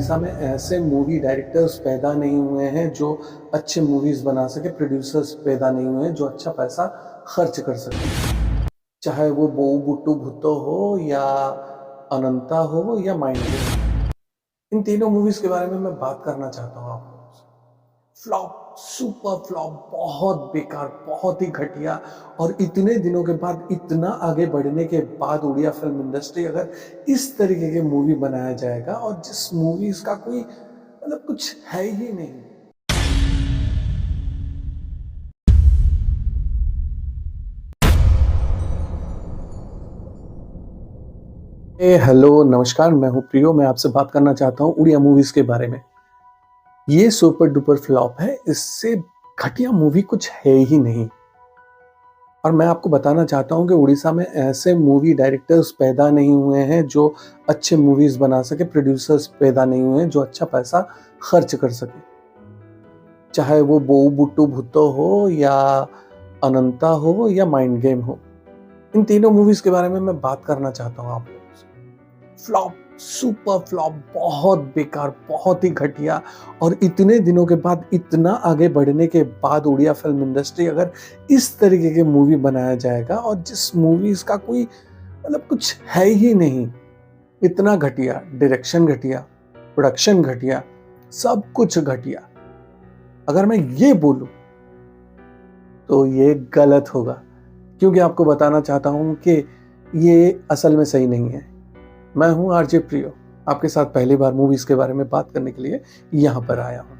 उड़ीसा में ऐसे movie directors पैदा नहीं हुए हैं जो अच्छे मूवीज़ बना सके, प्रोड्यूसर्स पैदा नहीं हुए हैं जो अच्छा पैसा खर्च कर सके। चाहे वो बोऊ बुट्टू भुत्तो हो या अनंता हो या माइंड गेम। इन तीनों मूवीज़ के बारे में मैं बात करना चाहता हूँ आप लोगों से। फ्लॉप, सुपर फ्लॉप, बहुत बेकार, बहुत ही घटिया। और इतने दिनों के बाद, इतना आगे बढ़ने के बाद उड़िया फिल्म इंडस्ट्री अगर इस तरीके की मूवी बनाया जाएगा और जिस मूवीज का कोई मतलब कुछ है ही नहीं। हेलो नमस्कार, मैं हूं प्रियो। मैं आपसे बात करना चाहता हूं उड़िया मूवीज के बारे में। ये सुपर डुपर फ्लॉप है, इससे घटिया मूवी कुछ है ही नहीं। और मैं आपको बताना चाहता हूं कि उड़ीसा में ऐसे मूवी डायरेक्टर्स पैदा नहीं हुए हैं जो अच्छे मूवीज बना सके, प्रोड्यूसर्स पैदा नहीं हुए हैं जो अच्छा पैसा खर्च कर सके। चाहे वो बोऊ बुट्टू भुत्तो हो या अनंता हो या माइंड गेम हो। इन तीनों मूवीज के बारे में मैं बात करना चाहता हूं आप लोगों से। फ्लॉप, सुपर फ्लॉप, बहुत बेकार, बहुत ही घटिया। और इतने दिनों के बाद, इतना आगे बढ़ने के बाद उड़िया फिल्म इंडस्ट्री अगर इस तरीके की मूवी बनाया जाएगा और जिस मूवीज का कोई मतलब कुछ है ही नहीं, इतना घटिया, डायरेक्शन घटिया, प्रोडक्शन घटिया, सब कुछ घटिया, अगर मैं ये बोलूं तो ये गलत होगा। क्योंकि आपको बताना चाहता हूं कि ये असल में सही नहीं है। मैं हूं आरजे प्रियो, आपके साथ पहली बार मूवीज के बारे में बात करने के लिए यहां पर आया हूं।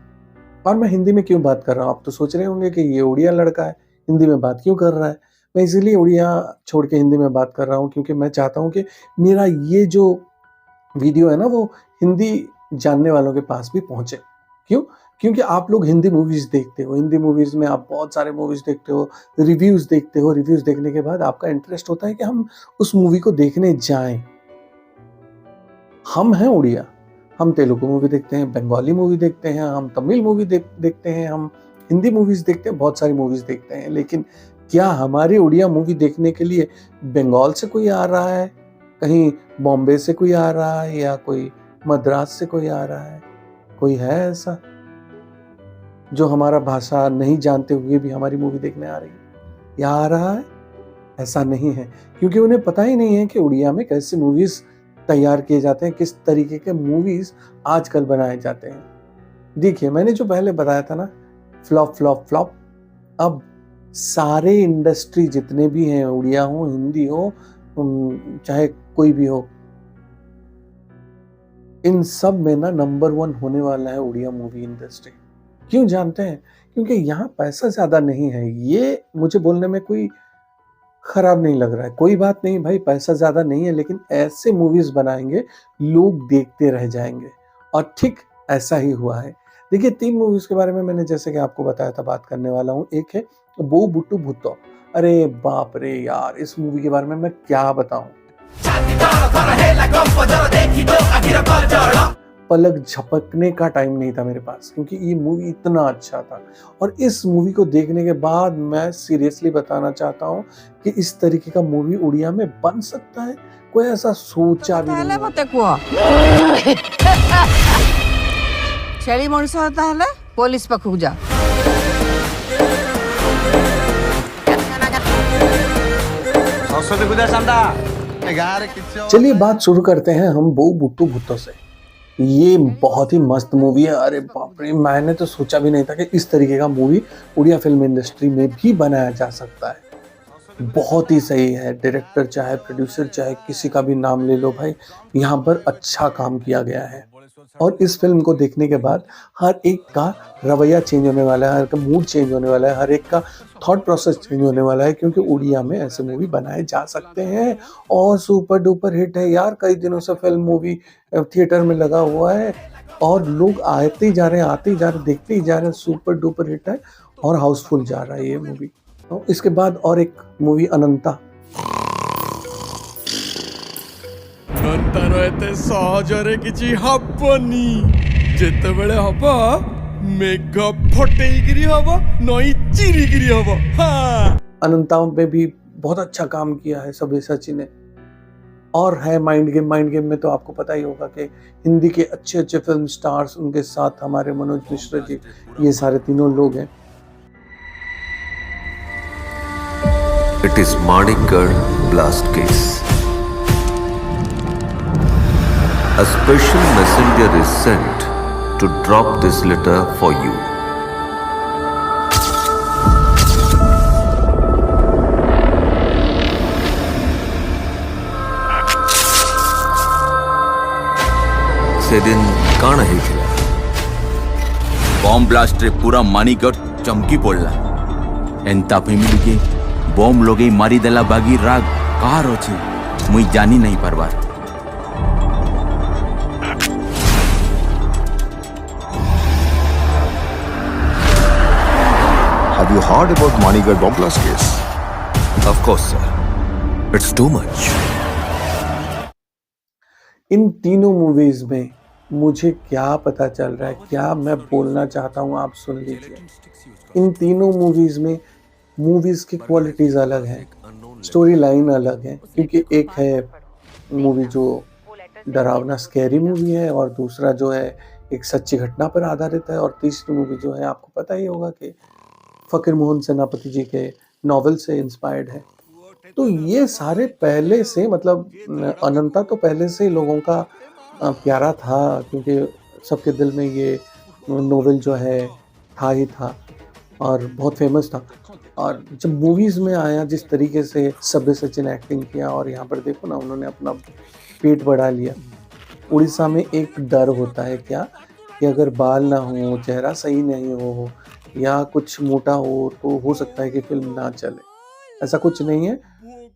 और मैं हिंदी में क्यों बात कर रहा हूं? आप तो सोच रहे होंगे कि ये उड़िया लड़का है, हिंदी में बात क्यों कर रहा है। मैं इसीलिए उड़िया छोड़ के हिंदी में बात कर रहा हूं क्योंकि मैं चाहता हूं कि मेरा ये जो वीडियो है ना, वो हिंदी जानने वालों के पास भी पहुंचे। क्यों? क्योंकि आप लोग हिंदी मूवीज देखते हो, हिंदी मूवीज में आप बहुत सारे मूवीज देखते हो, रिव्यूज देखते हो। रिव्यूज देखने के बाद आपका इंटरेस्ट होता है कि हम उस मूवी को देखने जाएं। हम हैं उड़िया, हम तेलुगु मूवी देखते हैं, बंगाली मूवी देखते हैं, हम तमिल मूवी देखते हैं, हम हिंदी मूवीज देखते हैं, बहुत सारी मूवीज देखते हैं। लेकिन क्या हमारी उड़िया मूवी देखने के लिए बंगाल से कोई आ रहा है, कहीं बॉम्बे से कोई आ रहा है, या कोई मद्रास से कोई आ रहा है? कोई है ऐसा जो हमारा भाषा नहीं जानते हुए भी हमारी मूवी देखने आ रही है या आ रहा है? ऐसा नहीं है, क्योंकि उन्हें पता ही नहीं है कि उड़िया में कैसे मूवीज तैयार किए जाते हैं, किस तरीके के मूवीज आजकल बनाए जाते हैं। देखिए, मैंने जो पहले बताया था ना, फ्लॉप फ्लॉप फ्लॉप। अब सारे इंडस्ट्री जितने भी हैं, उड़िया हो, हिंदी हो, चाहे कोई भी हो, इन सब में ना नंबर 1 होने वाला है उड़िया मूवी इंडस्ट्री। क्यों जानते हैं? क्योंकि यहाँ पैसा ज्यादा नहीं है। ये मुझे बोलने में कोई खराब नहीं लग रहा है। कोई बात नहीं भाई, पैसा ज्यादा नहीं है, लेकिन ऐसे मूवीज बनाएंगे लोग देखते रह जाएंगे। और ठीक ऐसा ही हुआ है। देखिए, 3 मूवीज के बारे में मैंने जैसे कि आपको बताया था बात करने वाला हूँ। एक है बोऊ बुट्टू भुत्तो। अरे बाप रे यार, इस मूवी के बारे में मैं क्या बताऊं। पलक झपकने का टाइम नहीं था मेरे पास, क्योंकि ये मूवी इतना अच्छा था। और इस मूवी को देखने के बाद मैं सीरियसली बताना चाहता हूँ कि इस तरीके का मूवी उड़िया में बन सकता है। कोई ऐसा सोचा भी नहीं। छेली मनुष्य होता है पुलिस पाखु जा। चलिए बात शुरू करते हैं हम बोऊ बुट्टू भुत्तो से। ये बहुत ही मस्त मूवी है। अरे बाप रे, मैंने तो सोचा भी नहीं था कि इस तरीके का मूवी उड़िया फिल्म इंडस्ट्री में भी बनाया जा सकता है। बहुत ही सही है। डायरेक्टर चाहे प्रोड्यूसर चाहे किसी का भी नाम ले लो भाई, यहाँ पर अच्छा काम किया गया है। और इस फिल्म को देखने के बाद हर एक का रवैया चेंज होने वाला है, हर का मूड चेंज होने वाला है, हर एक का थॉट प्रोसेस चेंज होने वाला है। क्योंकि उड़िया में ऐसे मूवी बनाए जा सकते हैं और सुपर डुपर हिट है यार। कई दिनों से फिल्म मूवी थिएटर में लगा हुआ है और लोग आते ही जा रहे हैं, आते ही जा रहे हैं, देखते ही जा रहे हैं। सुपर डुपर हिट है और हाउसफुल जा रहा है ये मूवी। तो इसके बाद और एक मूवी अनंता। ତାର ଏତେ ସହଜରେ କିଛି ହବନି। ଯେତେବେଳେ ହବ मेघ फटेगिरी हवा नई चिरीगिरी हवा। हाँ। अनंता में भी बहुत अच्छा काम किया है सब्यसाची ने। और है माइंड गेम में तो आपको पता ही होगा कि हिंदी के अच्छे अच्छे फिल्म स्टार्स, उनके साथ हमारे मनोज मिश्रा जी, ये सारे तीनों लोग हैं। It is Manikgarh blast case. A special messenger is sent to drop this letter for you. ସେଦିନ କାଣା ହେଇଥିଲା? बॉम्ब ब्लास्ट रे पूरा मानिकगढ़ चमकी पड़ला। एंता फैमिली के बॉम्ब लोगे मारी देला बागी राग कार अछि मुई जानी नहीं पारबार। Have you heard about Manigarh bomb blast case? Of course, sir. It's too much. इन तीनों मूवीज में मुझे क्या पता चल रहा है, क्या मैं बोलना चाहता हूँ, आप सुन लीजिए। इन तीनों मूवीज में मूवीज की क्वालिटीज अलग हैं, स्टोरी लाइन अलग है, क्योंकि एक है मूवी जो डरावना स्कैरी मूवी है और दूसरा जो है एक सच्ची घटना पर आधारित है, और तीसरी मूवी जो है आपको पता ही होगा कि फकीर मोहन सेनापति जी के नॉवेल से इंस्पायर्ड है। तो ये सारे पहले से, मतलब अनंता तो पहले से लोगों का प्यारा था, क्योंकि सबके दिल में ये नॉवेल जो है था ही था और बहुत फेमस था। और जब मूवीज़ में आया, जिस तरीके से सब्यसाची ने एक्टिंग किया, और यहाँ पर देखो ना, उन्होंने अपना पेट बढ़ा लिया। उड़ीसा में एक डर होता है क्या कि अगर बाल ना हो, चेहरा सही नहीं हो या कुछ मोटा हो तो हो सकता है कि फिल्म ना चले। ऐसा कुछ नहीं है,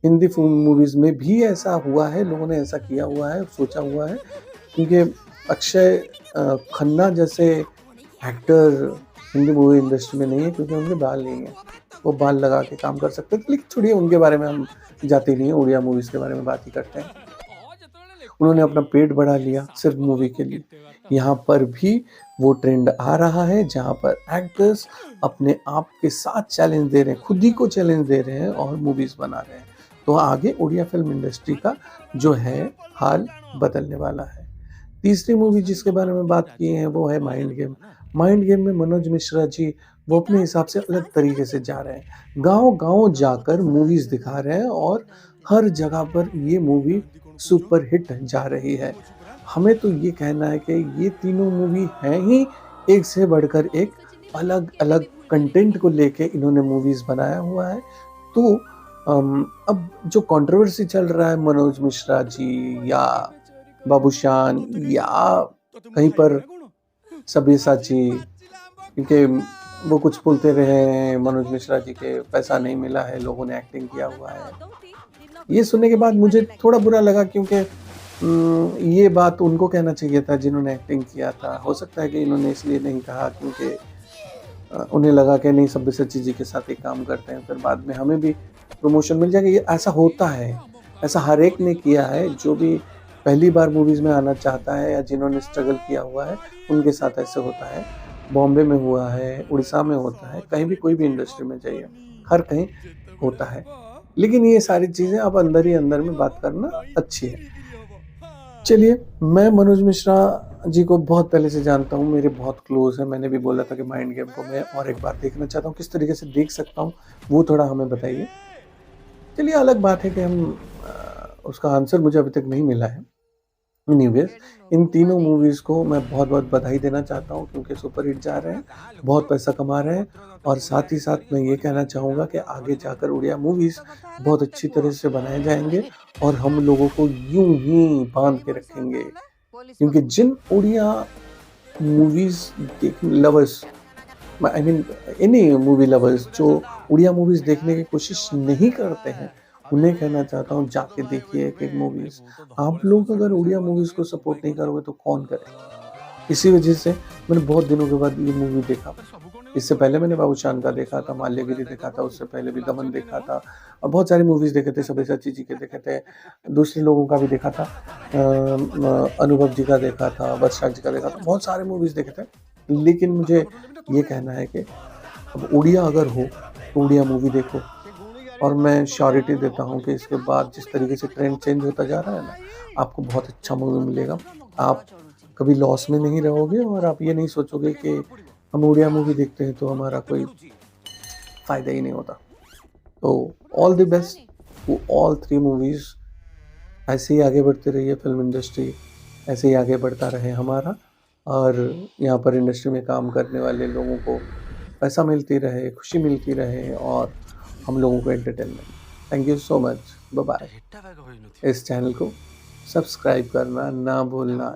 हिंदी फिल्म मूवीज़ में भी ऐसा हुआ है, लोगों ने ऐसा किया हुआ है, सोचा हुआ है, क्योंकि अक्षय खन्ना जैसे एक्टर हिंदी मूवी इंडस्ट्री में नहीं है, क्योंकि उनके बाल नहीं है, वो बाल लगा के काम कर सकते थे। लेकिन छोड़िए, उनके बारे में हम जाते नहीं हैं, उड़िया मूवीज़ के बारे में बात ही करते हैं। उन्होंने अपना पेट बढ़ा लिया सिर्फ मूवी के लिए। यहाँ पर भी वो ट्रेंड आ रहा है जहाँ पर एक्टर्स अपने आप के साथ चैलेंज दे रहे हैं, खुद ही को चैलेंज दे रहे हैं और मूवीज़ बना रहे हैं। तो आगे उड़िया फिल्म इंडस्ट्री का जो है हाल बदलने वाला है। तीसरी मूवी जिसके बारे में बात की है वो है माइंड गेम। माइंड गेम में मनोज मिश्रा जी वो अपने हिसाब से अलग तरीके से जा रहे हैं, गांव-गांव जाकर मूवीज़ दिखा रहे हैं और हर जगह पर ये मूवी सुपर हिट जा रही है। हमें तो ये कहना है कि ये तीनों मूवी हैं ही एक से बढ़कर एक, अलग अलग कंटेंट को लेके इन्होंने मूवीज़ बनाया हुआ है। तो अब जो कंट्रोवर्सी चल रहा है मनोज मिश्रा जी या बाबूशान या कहीं पर सब्यसाची, क्योंकि वो कुछ बोलते रहे हैं मनोज मिश्रा जी के पैसा नहीं मिला है, लोगों ने एक्टिंग किया हुआ है। ये सुनने के बाद मुझे थोड़ा बुरा लगा, क्योंकि ये बात उनको कहना चाहिए था जिन्होंने एक्टिंग किया था। हो सकता है कि इन्होंने इसलिए नहीं कहा क्योंकि उन्हें लगा कि नहीं, सब्यसाची जी के साथ एक काम करते हैं, फिर बाद में हमें भी प्रमोशन मिल जाएगा। ये ऐसा होता है, ऐसा हर एक ने किया है, जो भी पहली बार मूवीज़ में आना चाहता है या जिन्होंने स्ट्रगल किया हुआ है उनके साथ ऐसे होता है। बॉम्बे में हुआ है, उड़ीसा में होता है, कहीं भी कोई भी इंडस्ट्री में जाइए, हर कहीं होता है। लेकिन ये सारी चीज़ें अब अंदर ही अंदर में बात करना अच्छी है। चलिए, मैं मनोज मिश्रा जी को बहुत पहले से जानता हूँ, मेरे बहुत क्लोज है। मैंने भी बोला था कि माइंड गेम को मैं और एक बार देखना चाहता हूँ, किस तरीके से देख सकता हूँ वो थोड़ा हमें बताइए। चलिए, अलग बात है कि हम उसका आंसर मुझे अभी तक नहीं मिला है। एनीवेज, इन तीनों मूवीज़ को मैं बहुत बहुत बधाई देना चाहता हूँ, क्योंकि सुपर हिट जा रहे हैं, बहुत पैसा कमा रहे हैं, और साथ ही साथ मैं ये कहना चाहूँगा कि आगे जाकर उड़िया मूवीज़ बहुत अच्छी तरह से बनाए जाएंगे और हम लोगों को यूं ही बांध के रखेंगे, क्योंकि जिन Odia movies lovers, I mean any movie lovers जो उड़िया मूवीज़ देखने की कोशिश नहीं करते हैं, उन्हें कहना चाहता हूँ, जाके देखिए एक मूवीज़। आप लोग अगर उड़िया मूवीज़ को सपोर्ट नहीं करोगे तो कौन करेगा? इसी वजह से मैंने बहुत दिनों के बाद ये मूवी देखा। इससे पहले मैंने बाबूशान का देखा था, माल्यगिरी देखा था, उससे पहले भी दमन देखा था, और बहुत सारी मूवीज़ देखे थे, सब्यसाची जी के देखे थे, दूसरे लोगों का भी देखा था, अनुभव जी का देखा था, वर्षा जी का देखा था, बहुत सारे मूवीज़ देखे थे। लेकिन मुझे ये कहना है कि अब उड़िया अगर हो तो उड़िया मूवी देखो, और मैं श्योरिटी देता हूँ कि इसके बाद जिस तरीके से ट्रेंड चेंज होता जा रहा है ना, आपको बहुत अच्छा मूवी मिलेगा। आप कभी लॉस में नहीं रहोगे और आप ये नहीं सोचोगे कि हम उड़िया मूवी देखते हैं तो हमारा कोई फ़ायदा ही नहीं होता। तो all the best to all 3 movies. ऐसे ही आगे बढ़ते रहिए, फिल्म इंडस्ट्री ऐसे ही आगे बढ़ता रहे हमारा, और यहाँ पर इंडस्ट्री में काम करने वाले लोगों को पैसा मिलती रहे, खुशी मिलती रहे, और हम लोगों को entertainment. Thank you so much, bye bye. इस चैनल को सब्सक्राइब करना ना भूलना।